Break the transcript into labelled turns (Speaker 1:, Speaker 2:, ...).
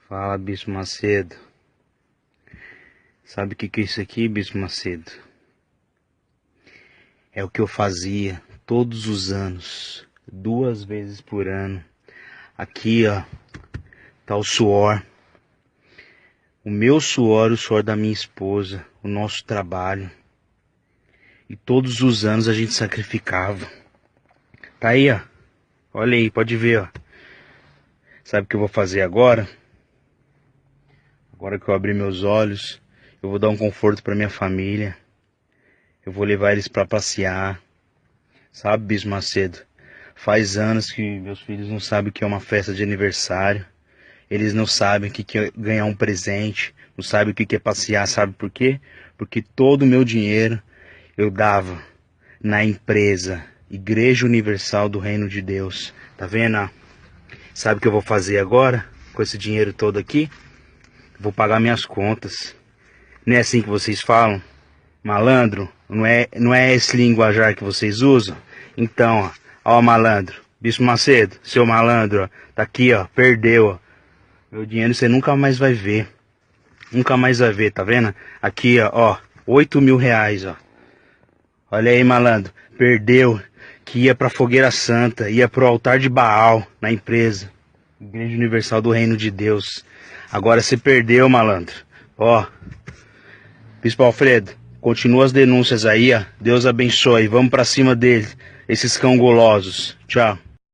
Speaker 1: Fala, Bispo Macedo. Sabe o que é isso aqui, Bispo Macedo? É o que eu fazia todos os anos, 2 vezes por ano. Aqui, ó, tá o suor. O meu suor, o suor da minha esposa, o nosso trabalho. E todos os anos a gente sacrificava. Tá aí, ó. Olha aí, pode ver, ó. Sabe o que eu vou fazer agora? Agora que eu abri meus olhos, eu vou dar um conforto para minha família. Eu vou levar eles para passear. Sabe, Bispo Macedo? Faz anos que meus filhos não sabem o que é uma festa de aniversário. Eles não sabem o que é ganhar um presente. Não sabem o que é passear. Sabe por quê? Porque todo o meu dinheiro eu dava na empresa Igreja Universal do Reino de Deus. Tá vendo? Sabe o que eu vou fazer agora com esse dinheiro todo aqui? Vou pagar minhas contas. Não é assim que vocês falam? Malandro? Não é esse linguajar que vocês usam? Então, ó malandro. Bispo Macedo, seu malandro, ó, tá aqui, ó, perdeu, ó. Meu dinheiro você nunca mais vai ver. Nunca mais vai ver, tá vendo? Aqui, ó, 8 mil reais, ó. Olha aí, malandro. Perdeu. Que ia pra Fogueira Santa, ia pro altar de Baal, na empresa Igreja Universal do Reino de Deus. Agora você perdeu, malandro. Ó, Bispo Alfredo, continua as denúncias aí, ó. Deus abençoe. Vamos pra cima deles, esses cão golosos. Tchau.